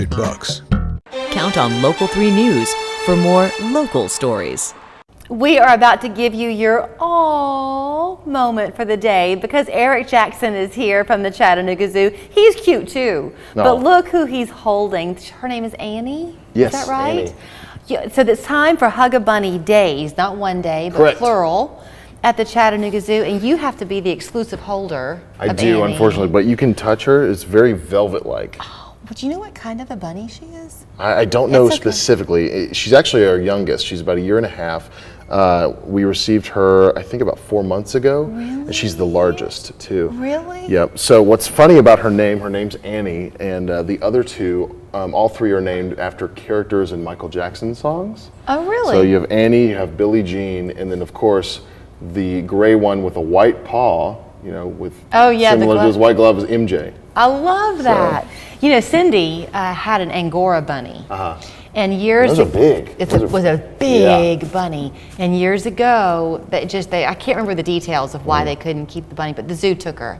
It bucks. Count on Local 3 News for more local stories. We are about to give you your all moment for the day because Eric Jackson is here from the Chattanooga Zoo. He's cute too, but look who he's holding. Her name is Annie. Yes, is that right? Annie. Yeah, so it's time for Hug-a-Bunny days, not one day, but Correct. Plural, at the Chattanooga Zoo, and you have to be the exclusive holder of do, Annie. unfortunately, but you can touch her. It's very velvet-like. Oh, but you know what kind of a bunny she is? I don't know It's okay. specifically. She's actually our youngest. She's about 1.5 years. We received her, I think, about 4 months ago, and she's the largest too. Really? Yep. So what's funny about her name's Annie, and the other two, all three are named after characters in Michael Jackson songs. Oh, really? So you have Annie, you have Billie Jean, and then of course the gray one with a white paw, with similar to his white glove is MJ. I love that. Cindy had an Angora bunny. And years Those are big. It was a big bunny. And years ago, I can't remember the details of why they couldn't keep the bunny, but the zoo took her.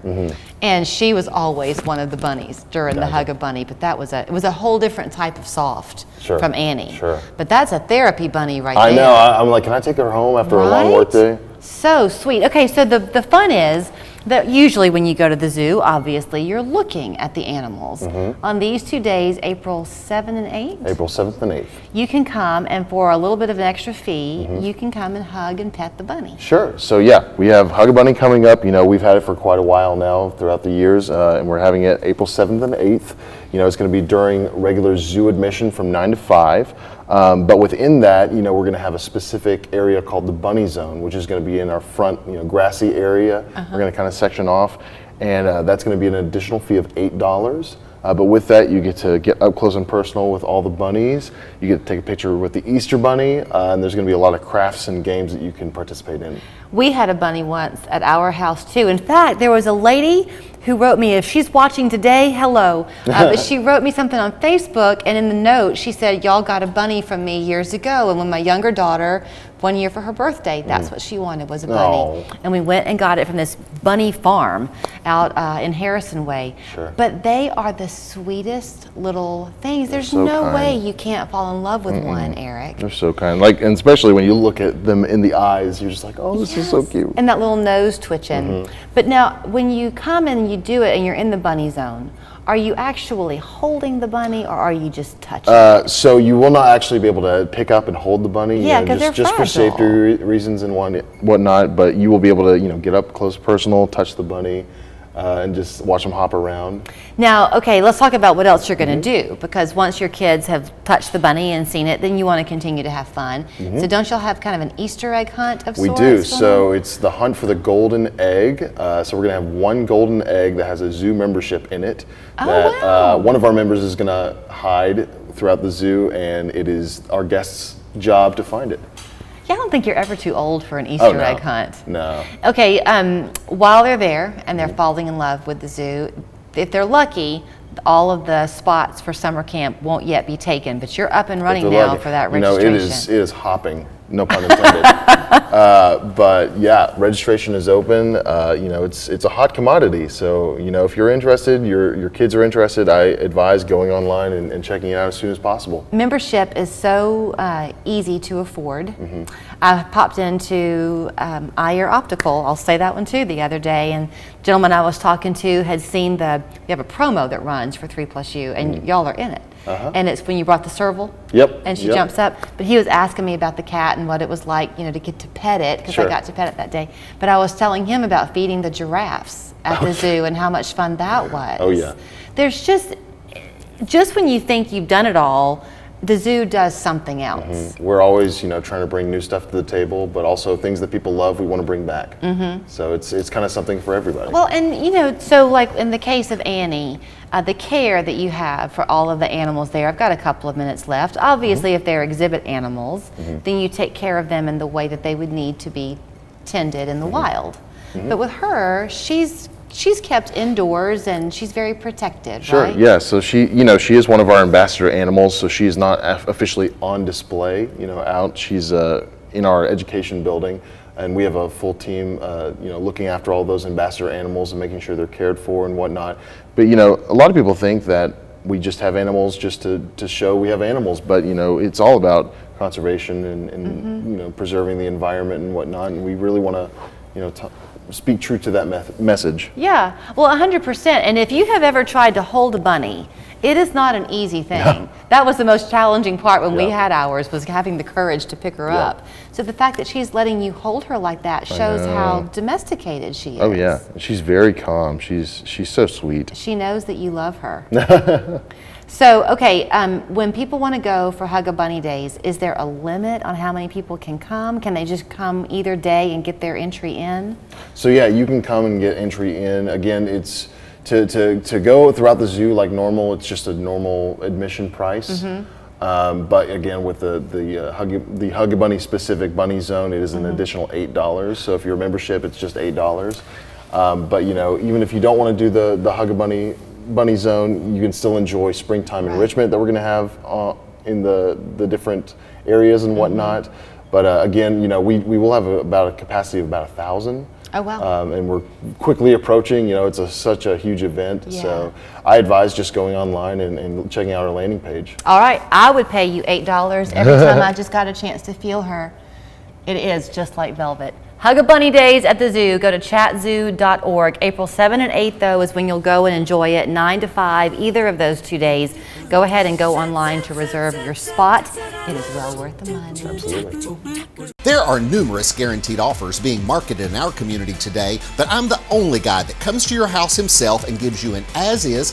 And she was always one of the bunnies during the Hug-a-Bunny, but it was a whole different type of soft from Annie. Sure. But that's a therapy bunny right I there. know. I'm like, can I take her home after a long work day? So sweet. Okay, so the fun is that usually when you go to the zoo, obviously, you're looking at the animals. On these 2 days, April 7th and 8th, April 7th and 8th. you can come, and for a little bit of an extra fee, you can come and hug and pet the bunny. Sure. So yeah, we have Hug-a-Bunny coming up. We've had it for quite a while now throughout the years, and we're having it April 7th and 8th. It's going to be during regular zoo admission from 9 to 5. But within that, we're going to have a specific area called the Bunny Zone, which is going to be in our front, grassy area. We're going to kind of section off, and that's going to be an additional fee of $8. But with that, you get to get up close and personal with all the bunnies. You get to take a picture with the Easter Bunny, and there's going to be a lot of crafts and games that you can participate in. We had a bunny once at our house too. In fact, there was a lady who wrote me, if she's watching today, hello. But she wrote me something on Facebook, and in the note she said, y'all got a bunny from me years ago, and when my younger daughter, 1 year for her birthday, that's what she wanted, was a bunny. And we went and got it from this bunny farm out in Harrison Way. Sure. But they are the sweetest little things. There's so no kind. way you can't fall in love with one, Eric. They're so kind. And especially when you look at them in the eyes, you're just like, oh, this is so cute. And that little nose twitching. But now, when you come and you do it and you're in the bunny zone, are you actually holding the bunny or are you just touching it? So you will not actually be able to pick up and hold the bunny. Yeah, because they're just for fragile. safety reasons and whatnot. But you will be able to, get up close, personal, touch the bunny, and just watch them hop around. Now, okay, let's talk about what else you're going to do, because once your kids have touched the bunny and seen it, then you want to continue to have fun. So don't y'all have kind of an Easter egg hunt of sorts? We do. So it's the hunt for the golden egg. So we're going to have one golden egg that has a zoo membership in it. One of our members is going to hide throughout the zoo, and it is our guest's job to find it. Yeah, I don't think you're ever too old for an Easter egg hunt. No. Okay, while they're there and they're falling in love with the zoo, if they're lucky, all of the spots for summer camp won't yet be taken, but you're up and running now for that registration. It is hopping, no pun intended. But yeah, registration is open. It's a hot commodity. So, if you're interested, your kids are interested, I advise going online and checking it out as soon as possible. Membership is so easy to afford. I popped into Ayer Optical, I'll say that one too, the other day, and the gentleman I was talking to had seen we have a promo that runs for 3+U, and y'all are in it. And it's when you brought the serval. Yep. And she jumps up. But he was asking me about the cat and what it was like, to get to pet it, because I got to pet it that day. But I was telling him about feeding the giraffes at the zoo and how much fun that was. Oh yeah. There's just when you think you've done it all, the zoo does something else. We're always, trying to bring new stuff to the table, but also things that people love, we want to bring back. So it's kind of something for everybody. Well, and so like in the case of Annie, the care that you have for all of the animals there, I've got a couple of minutes left. Obviously, if they're exhibit animals, then you take care of them in the way that they would need to be tended in the wild. But with her, she's kept indoors and she's very protected, Sure, right? yeah. So she is one of our ambassador animals. So she is not officially on display, out. She's in our education building, and we have a full team, looking after all those ambassador animals and making sure they're cared for and whatnot. But a lot of people think that We just have animals just to show we have animals, but it's all about conservation and preserving the environment and whatnot. And we really want to speak true to that message. Yeah, well, 100%. And if you have ever tried to hold a bunny, it is not an easy thing. Yeah. That was the most challenging part when we Yeah. had ours, was having the courage to pick her Yeah. up. So the fact that she's letting you hold her like that shows how domesticated she is. Oh yeah, she's very calm. She's so sweet. She knows that you love her. So, okay, when people want to go for Hug a Bunny Days, is there a limit on how many people can come? Can they just come either day and get their entry in? So yeah, you can come and get entry in. Again, it's to go throughout the zoo like normal. It's just a normal admission price. But again, with the Hug a Bunny specific bunny zone, it is an additional $8. So if you're a membership, it's just $8. But even if you don't want to do the Hug a Bunny zone, you can still enjoy springtime enrichment that we're going to have in the different areas and whatnot. But again, we will have about a capacity of about 1,000. Oh, wow. And we're quickly approaching. It's such a huge event. Yeah. So I advise just going online and checking out our landing page. All right, I would pay you $8 every time I just got a chance to feel her. It is just like velvet. Hug a Bunny Days at the zoo. Go to chatzoo.org. April 7 and 8, though, is when you'll go and enjoy it, 9 to 5, either of those 2 days. Go ahead and go online to reserve your spot. It is well worth the money. Absolutely. There are numerous guaranteed offers being marketed in our community today, but I'm the only guy that comes to your house himself and gives you an as-is